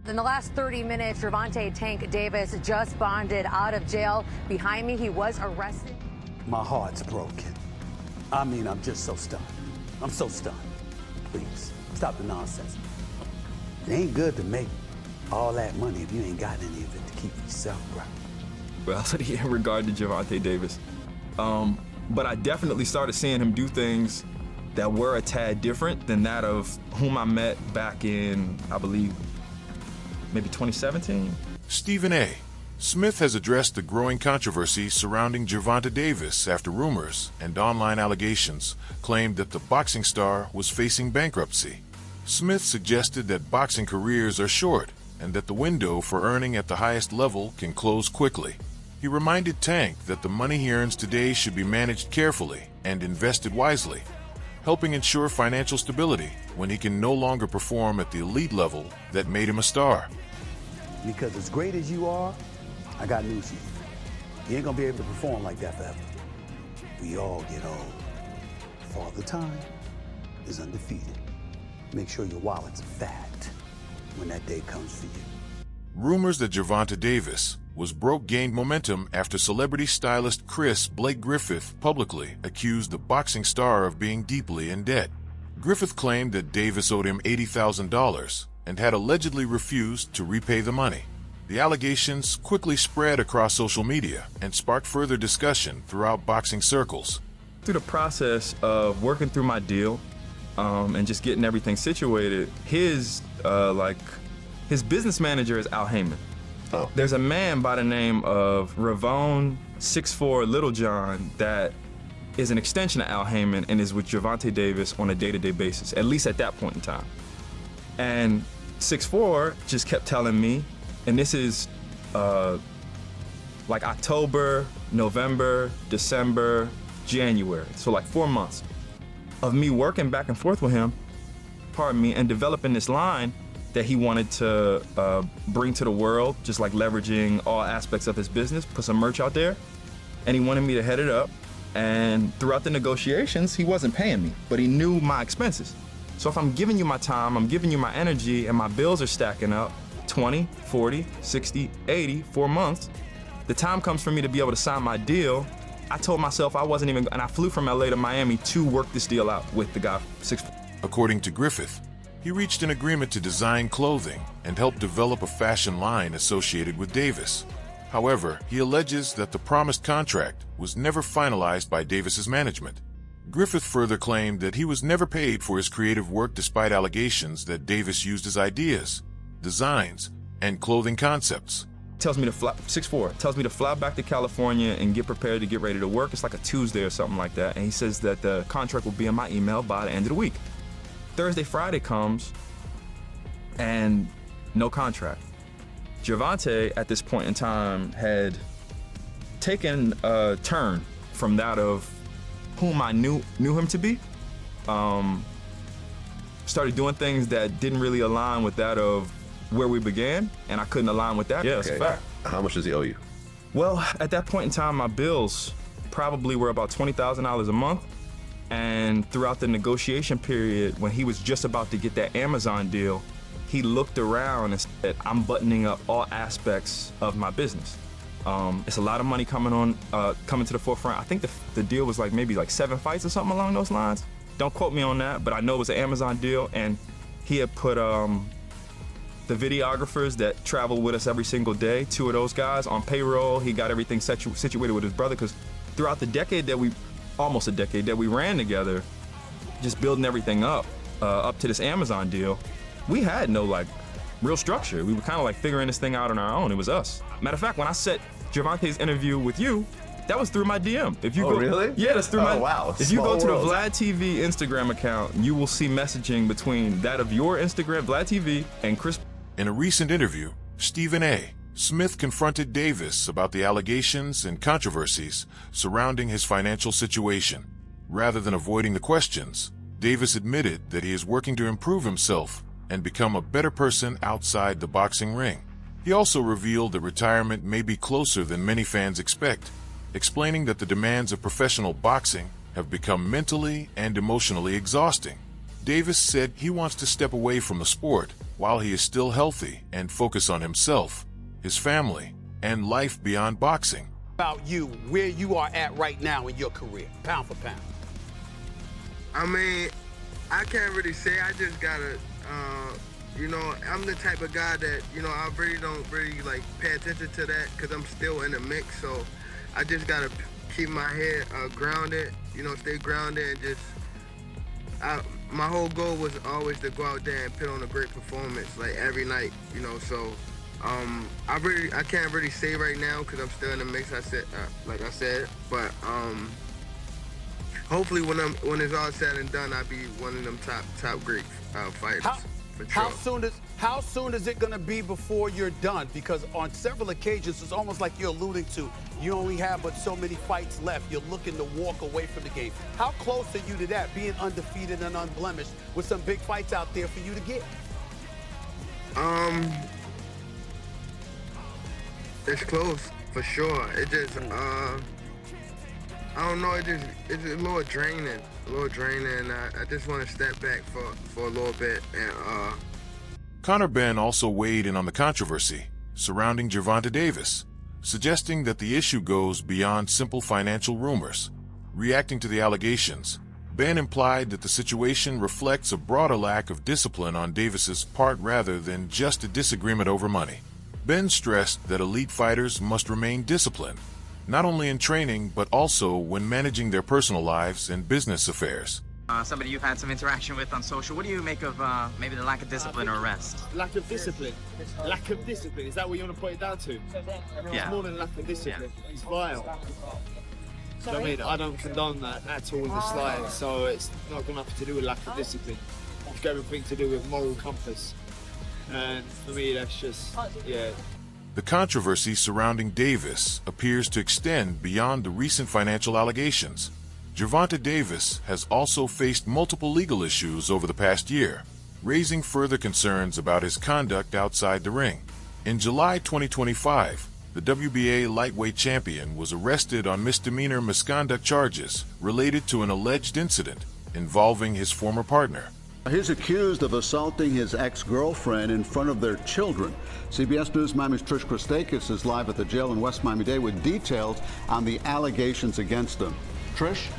In the last 30 minutes, Gervonta "Tank" Davis just bonded out of jail. Behind me, he was arrested. My heart's broken. I mean, I'm just so stunned. I'm so stunned. Please, stop the nonsense. It ain't good to make all that money if you ain't got any of it to keep yourself, bro. Well, in regard to Gervonta Davis, but I definitely started seeing him do things that were a tad different than that of whom I met back in, I believe, maybe 2017. Stephen A. Smith has addressed the growing controversy surrounding Gervonta Davis after rumors and online allegations claimed that the boxing star was facing bankruptcy. Smith suggested that boxing careers are short and that the window for earning at the highest level can close quickly. He reminded Tank that the money he earns today should be managed carefully and invested wisely, helping ensure financial stability when he can no longer perform at the elite level that made him a star. Because as great as you are, I got news for you. You ain't gonna be able to perform like that forever. We all get old. Father Time is undefeated. Make sure your wallet's fat when that day comes for you. Rumors that Gervonta Davis was broke gained momentum after celebrity stylist Blake Griffith publicly accused the boxing star of being deeply in debt. Griffith claimed that Davis owed him $80,000 and had allegedly refused to repay the money. The allegations quickly spread across social media and sparked further discussion throughout boxing circles. Through the process of working through my deal and just getting everything situated, his business manager is Al Heyman. Oh. There's a man by the name of Ravone 6'4" Little John that is an extension of Al Heyman and is with Gervonta Davis on a day-to-day basis, at least at that point in time. And 6'4" just kept telling me, and this is like October, November, December, January, so like 4 months of me working back and forth with him, and developing this line that he wanted to bring to the world, just like leveraging all aspects of his business, put some merch out there, and he wanted me to head it up. And throughout the negotiations, he wasn't paying me, but he knew my expenses. So if I'm giving you my time, I'm giving you my energy, and my bills are stacking up, 20, 40, 60, 80, 4 months, the time comes for me to be able to sign my deal. I told myself I wasn't even, and I flew from LA to Miami to work this deal out with the guy 6'4". According to Griffith, he reached an agreement to design clothing and help develop a fashion line associated with Davis. However, he alleges that the promised contract was never finalized by Davis's management. Griffith further claimed that he was never paid for his creative work despite allegations that Davis used his ideas, designs, and clothing concepts. Tells me to fly, 6'4", tells me to fly back to California and get prepared to get ready to work. It's like a Tuesday or something like that. And he says that the contract will be in my email by the end of the week. Thursday, Friday comes, and no contract. Gervonta, at this point in time, had taken a turn from that of whom I knew him to be. Started doing things that didn't really align with that of where we began, and I couldn't align with that. Yeah, that's a fact. How much does he owe you? Well, at that point in time, my bills probably were about $20,000 a month. And throughout the negotiation period, when he was just about to get that Amazon deal, he looked around and said, I'm buttoning up all aspects of my business. It's a lot of money coming to the forefront. I think the deal was like maybe like 7 fights or something along those lines. Don't quote me on that, but I know it was an Amazon deal, and he had put the videographers that travel with us every single day, 2 of those guys on payroll. He got everything situated with his brother, because throughout the almost a decade that we ran together, just building everything up to this Amazon deal, we had no like real structure. We were kind of like figuring this thing out on our own. It was us. Matter of fact, when I set Gervonta's interview with you, that was through my DM. If you go, really? Yeah, that's through my. Wow. If you go to the Vlad TV Instagram account, you will see messaging between that of your Instagram, Vlad TV, and Chris. In a recent interview, Stephen A. Smith confronted Davis about the allegations and controversies surrounding his financial situation. Rather than avoiding the questions, Davis admitted that he is working to improve himself and become a better person outside the boxing ring. He also revealed that retirement may be closer than many fans expect, explaining that the demands of professional boxing have become mentally and emotionally exhausting. Davis said he wants to step away from the sport while he is still healthy and focus on himself, his family, and life beyond boxing. About you, where you are at right now in your career, pound for pound. I mean, I can't really say. I just gotta, you know, I'm the type of guy that, you know, I really don't like pay attention to that because I'm still in the mix. So I just gotta keep my head grounded, you know, stay grounded and just. My whole goal was always to go out there and put on a great performance, like every night, you know. So I can't really say right now because I'm still in the mix. Like I said, but hopefully when it's all said and done, I'll be one of them top great fighters. How soon is it gonna be before you're done? Because on several occasions, it's almost like you're alluding to, you only have but so many fights left. You're looking to walk away from the game. How close are you to that, being undefeated and unblemished with some big fights out there for you to get? It's close for sure. It just I don't know. It's a little draining. I just want to step back for a little bit and. Conor Benn also weighed in on the controversy surrounding Gervonta Davis, suggesting that the issue goes beyond simple financial rumors. Reacting to the allegations, Benn implied that the situation reflects a broader lack of discipline on Davis's part rather than just a disagreement over money. Benn stressed that elite fighters must remain disciplined, not only in training but also when managing their personal lives and business affairs. Somebody you've had some interaction with on social. What do you make of maybe the lack of discipline or rest? Lack of discipline. Lack of discipline. Is that what you want to put it down to? Yeah. It's more than lack of discipline. Yeah. It's vile. So, I mean, I don't condone that at all in the slightest. So it's not got nothing to do with lack of discipline. It's got everything to do with moral compass. And for me, that's just, yeah. The controversy surrounding Davis appears to extend beyond the recent financial allegations. Gervonta Davis has also faced multiple legal issues over the past year, raising further concerns about his conduct outside the ring. In July 2025, the WBA lightweight champion was arrested on misdemeanor misconduct charges related to an alleged incident involving his former partner. He's accused of assaulting his ex-girlfriend in front of their children. CBS News Miami's Trish Christakis is live at the jail in West Miami-Dade with details on the allegations against him. Trish?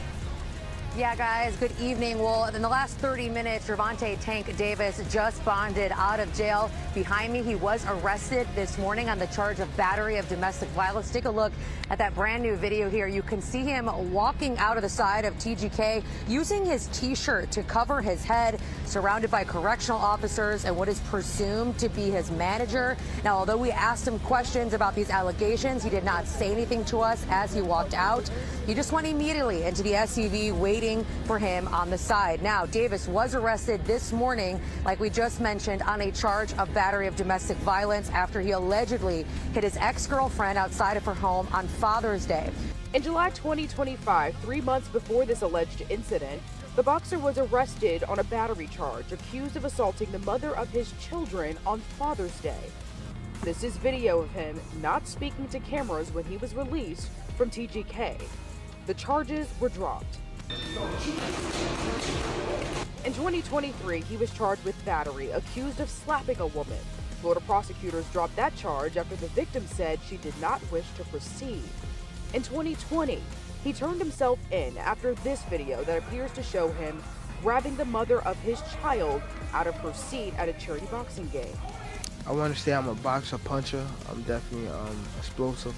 Yeah, guys, good evening. Well, in the last 30 minutes, Gervonta "Tank" Davis just bonded out of jail. Behind me, he was arrested this morning on the charge of battery of domestic violence. Take a look at that brand new video here. You can see him walking out of the side of TGK using his T-shirt to cover his head, surrounded by correctional officers and what is presumed to be his manager. Now, although we asked him questions about these allegations, he did not say anything to us as he walked out. He just went immediately into the SUV, waiting for him on the side. Now, Davis was arrested this morning, like we just mentioned, on a charge of battery of domestic violence after he allegedly hit his ex-girlfriend outside of her home on Father's Day. In July 2025, 3 months before this alleged incident, the boxer was arrested on a battery charge, accused of assaulting the mother of his children on Father's Day. This is video of him not speaking to cameras when he was released from TGK. The charges were dropped. In 2023, he was charged with battery, accused of slapping a woman. Florida prosecutors dropped that charge after the victim said she did not wish to proceed. In 2020, he turned himself in after this video that appears to show him grabbing the mother of his child out of her seat at a charity boxing game. I want to say I'm a boxer, puncher. I'm definitely explosive.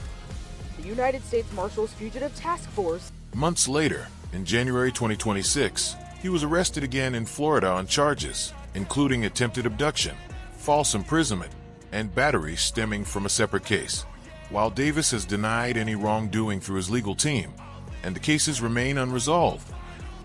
The United States Marshals Fugitive Task Force. Months later, in January 2026, he was arrested again in Florida on charges, including attempted abduction, false imprisonment, and battery stemming from a separate case. While Davis has denied any wrongdoing through his legal team, and the cases remain unresolved,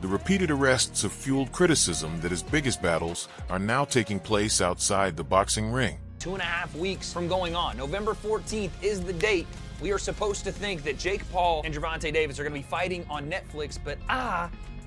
the repeated arrests have fueled criticism that his biggest battles are now taking place outside the boxing ring. 2.5 weeks from going on. November 14th is the date. We are supposed to think that Jake Paul and Gervonta Davis are going to be fighting on Netflix, but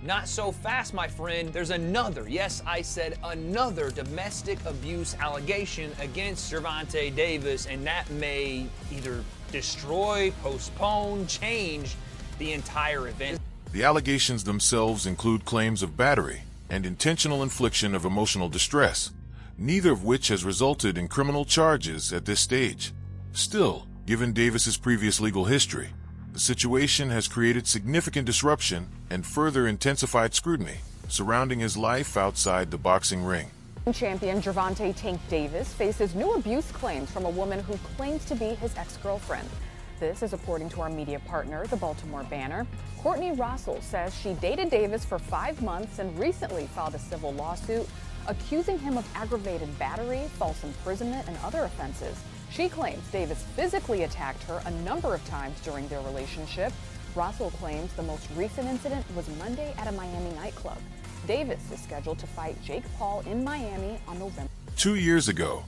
not so fast, my friend. There's another, yes, I said another domestic abuse allegation against Gervonta Davis, and that may either destroy, postpone, change the entire event. The allegations themselves include claims of battery, and intentional infliction of emotional distress, neither of which has resulted in criminal charges at this stage. Still, given Davis's previous legal history, the situation has created significant disruption and further intensified scrutiny surrounding his life outside the boxing ring. Champion Gervonta "Tank" Davis faces new abuse claims from a woman who claims to be his ex-girlfriend. This is according to our media partner, the Baltimore Banner. Courtney Russell says she dated Davis for 5 months and recently filed a civil lawsuit accusing him of aggravated battery, false imprisonment, and other offenses. She claims Davis physically attacked her a number of times during their relationship. Russell claims the most recent incident was Monday at a Miami nightclub. Davis is scheduled to fight Jake Paul in Miami on November. 2 years ago,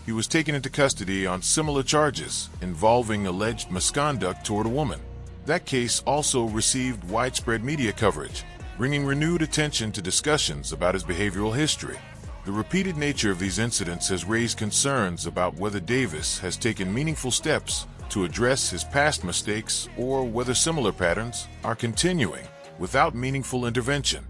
he was taken into custody on similar charges involving alleged misconduct toward a woman. That case also received widespread media coverage, bringing renewed attention to discussions about his behavioral history. The repeated nature of these incidents has raised concerns about whether Davis has taken meaningful steps to address his past mistakes or whether similar patterns are continuing without meaningful intervention.